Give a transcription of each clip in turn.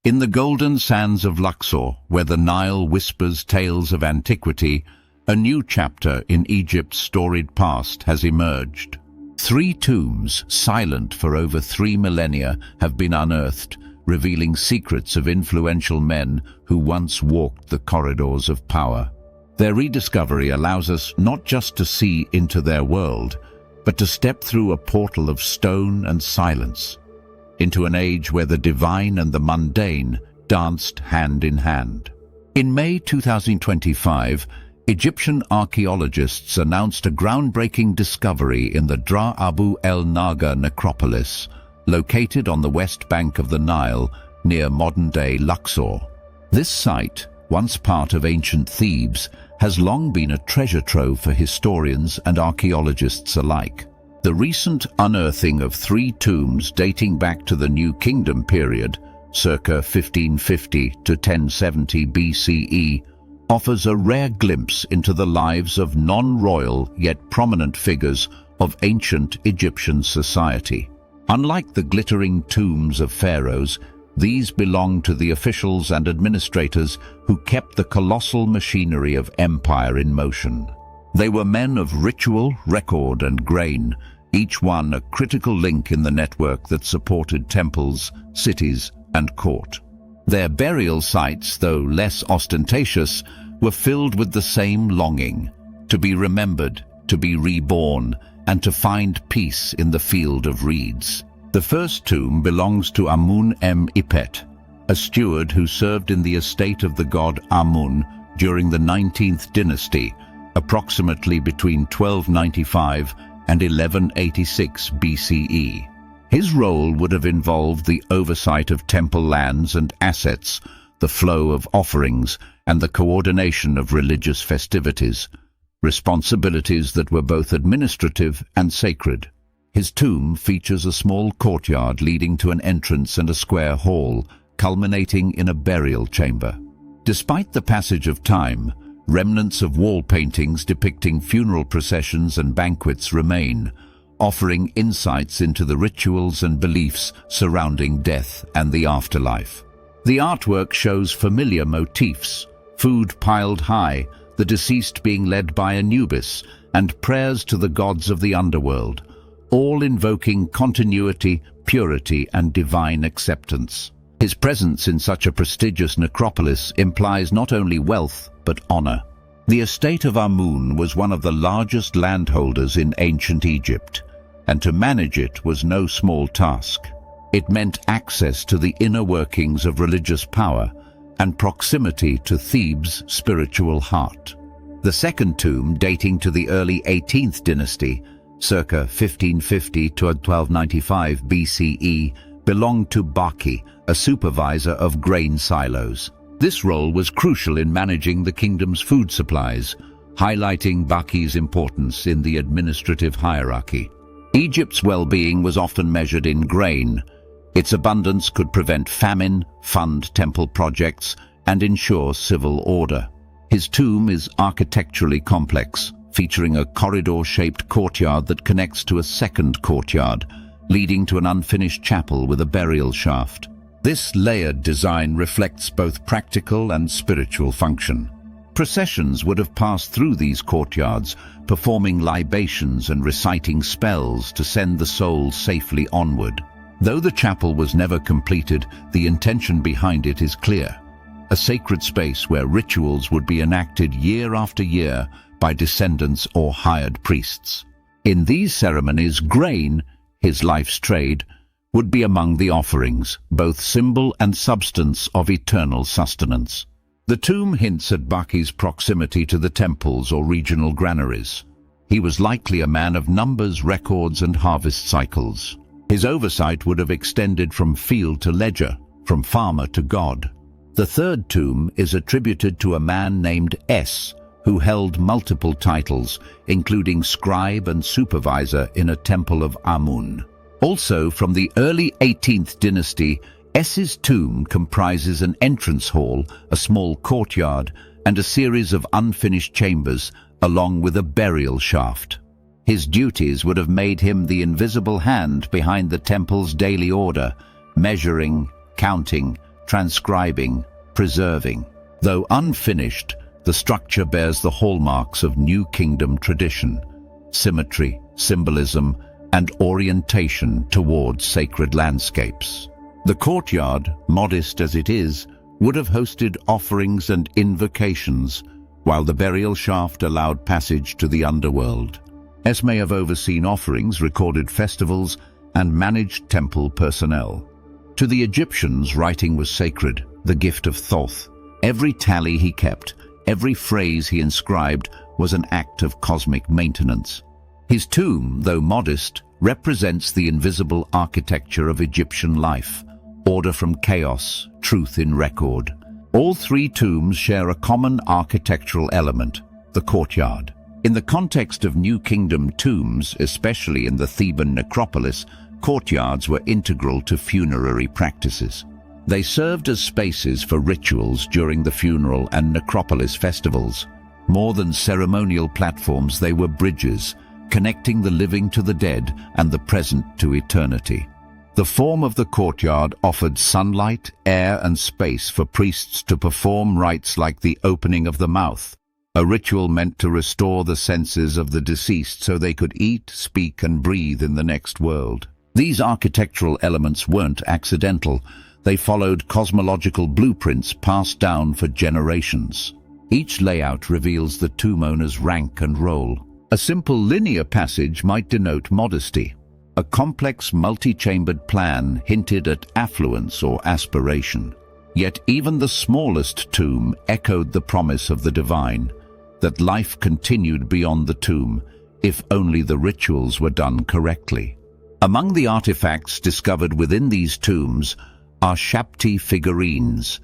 In the golden sands of Luxor, where the Nile whispers tales of antiquity, a new chapter in Egypt's storied past has emerged. 3 tombs, silent for over 3 millennia, have been unearthed, revealing secrets of influential men who once walked the corridors of power. Their rediscovery allows us not just to see into their world, but to step through a portal of stone and silence, into an age where the divine and the mundane danced hand in hand. In May 2025, Egyptian archaeologists announced a groundbreaking discovery in the Dra Abu el Naga necropolis, located on the west bank of the Nile near modern-day Luxor. This site, once part of ancient Thebes, has long been a treasure trove for historians and archaeologists alike. The recent unearthing of 3 tombs dating back to the New Kingdom period, circa 1550 to 1070 BCE, offers a rare glimpse into the lives of non-royal yet prominent figures of ancient Egyptian society. Unlike the glittering tombs of pharaohs, these belong to the officials and administrators who kept the colossal machinery of empire in motion. They were men of ritual, record, and grain, each one a critical link in the network that supported temples, cities, and court. Their burial sites, though less ostentatious, were filled with the same longing: to be remembered, to be reborn, and to find peace in the field of reeds. The first tomb belongs to Amun-em-Ipet, a steward who served in the estate of the god Amun during the 19th dynasty, approximately between 1295 and 1186 BCE. His role would have involved the oversight of temple lands and assets, the flow of offerings, and the coordination of religious festivities, responsibilities that were both administrative and sacred. His tomb features a small courtyard leading to an entrance and a square hall, culminating in a burial chamber. Despite the passage of time, remnants of wall paintings depicting funeral processions and banquets remain, offering insights into the rituals and beliefs surrounding death and the afterlife. The artwork shows familiar motifs: food piled high, the deceased being led by Anubis, and prayers to the gods of the underworld, all invoking continuity, purity, and divine acceptance. His presence in such a prestigious necropolis implies not only wealth, but honor. The estate of Amun was one of the largest landholders in ancient Egypt, and to manage it was no small task. It meant access to the inner workings of religious power and proximity to Thebes' spiritual heart. The second tomb, dating to the early 18th dynasty, circa 1550 to 1295 BCE, belonged to Baki, a supervisor of grain silos. This role was crucial in managing the kingdom's food supplies, highlighting Baki's importance in the administrative hierarchy. Egypt's well-being was often measured in grain. Its abundance could prevent famine, fund temple projects, and ensure civil order. His tomb is architecturally complex, featuring a corridor-shaped courtyard that connects to a second courtyard, leading to an unfinished chapel with a burial shaft. This layered design reflects both practical and spiritual function. Processions would have passed through these courtyards, performing libations and reciting spells to send the soul safely onward. Though the chapel was never completed, the intention behind it is clear: a sacred space where rituals would be enacted year after year by descendants or hired priests. In these ceremonies, grain, his life's trade, would be among the offerings, both symbol and substance of eternal sustenance. The tomb hints at Baki's proximity to the temples or regional granaries. He was likely a man of numbers, records, and harvest cycles. His oversight would have extended from field to ledger, from farmer to god. The third tomb is attributed to a man named S, who held multiple titles, including scribe and supervisor in a temple of Amun. Also from the early 18th dynasty, S's tomb comprises an entrance hall, a small courtyard, and a series of unfinished chambers, along with a burial shaft. His duties would have made him the invisible hand behind the temple's daily order, measuring, counting, transcribing, preserving. Though unfinished, the structure bears the hallmarks of New Kingdom tradition: symmetry, symbolism, and orientation towards sacred landscapes. The courtyard, modest as it is, would have hosted offerings and invocations, while the burial shaft allowed passage to the underworld. Es may have overseen offerings, recorded festivals, and managed temple personnel. To the Egyptians, writing was sacred, the gift of Thoth. Every tally he kept, every phrase he inscribed, was an act of cosmic maintenance. His tomb, though modest, represents the invisible architecture of Egyptian life: order from chaos, truth in record. All three tombs share a common architectural element: the courtyard. In the context of New Kingdom tombs, especially in the Theban necropolis, courtyards were integral to funerary practices. They served as spaces for rituals during the funeral and necropolis festivals. More than ceremonial platforms, they were bridges, connecting the living to the dead and the present to eternity. The form of the courtyard offered sunlight, air, and space for priests to perform rites like the opening of the mouth, a ritual meant to restore the senses of the deceased so they could eat, speak, and breathe in the next world. These architectural elements weren't accidental. They followed cosmological blueprints passed down for generations. Each layout reveals the tomb owner's rank and role. A simple linear passage might denote modesty. A complex multi-chambered plan hinted at affluence or aspiration. Yet even the smallest tomb echoed the promise of the divine, that life continued beyond the tomb, if only the rituals were done correctly. Among the artifacts discovered within these tombs are Shabti figurines,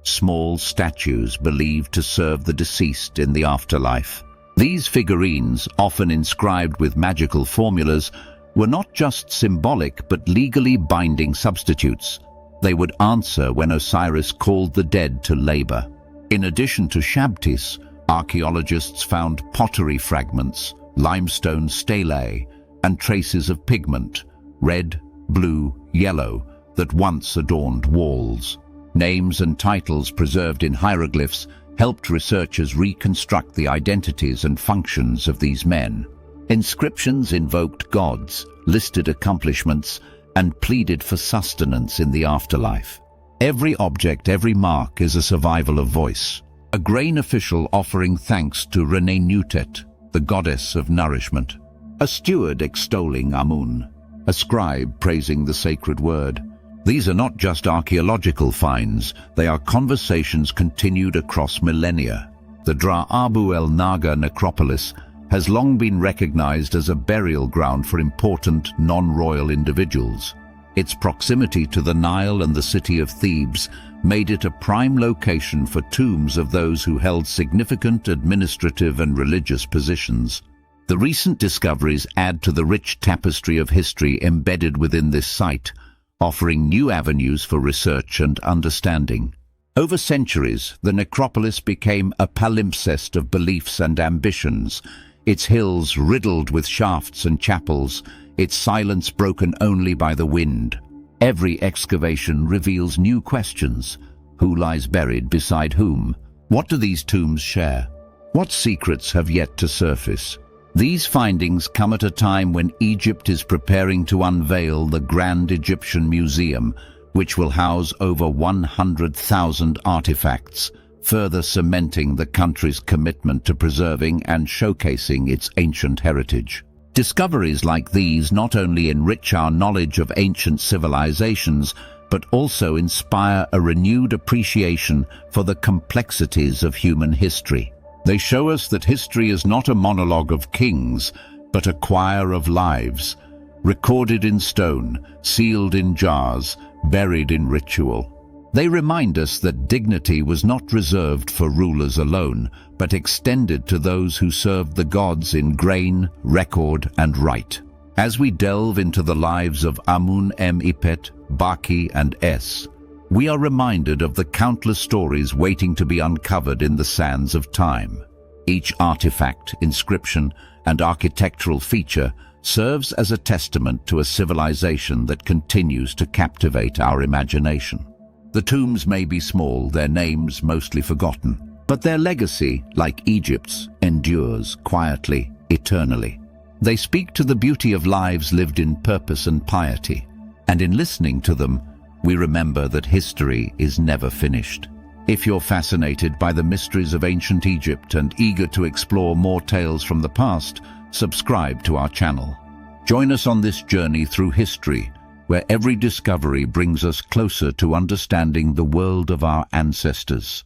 small statues believed to serve the deceased in the afterlife. These figurines, often inscribed with magical formulas, were not just symbolic but legally binding substitutes. They would answer when Osiris called the dead to labor. In addition to Shabtis, archaeologists found pottery fragments, limestone stelae, and traces of pigment, red, blue, yellow, that once adorned walls. Names and titles preserved in hieroglyphs helped researchers reconstruct the identities and functions of these men. Inscriptions invoked gods, listed accomplishments, and pleaded for sustenance in the afterlife. Every object, every mark is a survival of voice. A grain official offering thanks to Renenutet, the goddess of nourishment. A steward extolling Amun. A scribe praising the sacred word. These are not just archaeological finds, they are conversations continued across millennia. The Dra Abu el Naga necropolis has long been recognized as a burial ground for important non-royal individuals. Its proximity to the Nile and the city of Thebes made it a prime location for tombs of those who held significant administrative and religious positions. The recent discoveries add to the rich tapestry of history embedded within this site, offering new avenues for research and understanding. Over centuries, the necropolis became a palimpsest of beliefs and ambitions, its hills riddled with shafts and chapels, its silence broken only by the wind. Every excavation reveals new questions. Who lies buried beside whom? What do these tombs share? What secrets have yet to surface? These findings come at a time when Egypt is preparing to unveil the Grand Egyptian Museum, which will house over 100,000 artifacts, further cementing the country's commitment to preserving and showcasing its ancient heritage. Discoveries like these not only enrich our knowledge of ancient civilizations, but also inspire a renewed appreciation for the complexities of human history. They show us that history is not a monologue of kings, but a choir of lives, recorded in stone, sealed in jars, buried in ritual. They remind us that dignity was not reserved for rulers alone, but extended to those who served the gods in grain, record, and rite. As we delve into the lives of Amun-Ipet, Baki, and Es, we are reminded of the countless stories waiting to be uncovered in the sands of time. Each artifact, inscription, and architectural feature serves as a testament to a civilization that continues to captivate our imagination. The tombs may be small, their names mostly forgotten, but their legacy, like Egypt's, endures quietly, eternally. They speak to the beauty of lives lived in purpose and piety, and in listening to them, we remember that history is never finished. If you're fascinated by the mysteries of ancient Egypt and eager to explore more tales from the past, subscribe to our channel. Join us on this journey through history, where every discovery brings us closer to understanding the world of our ancestors.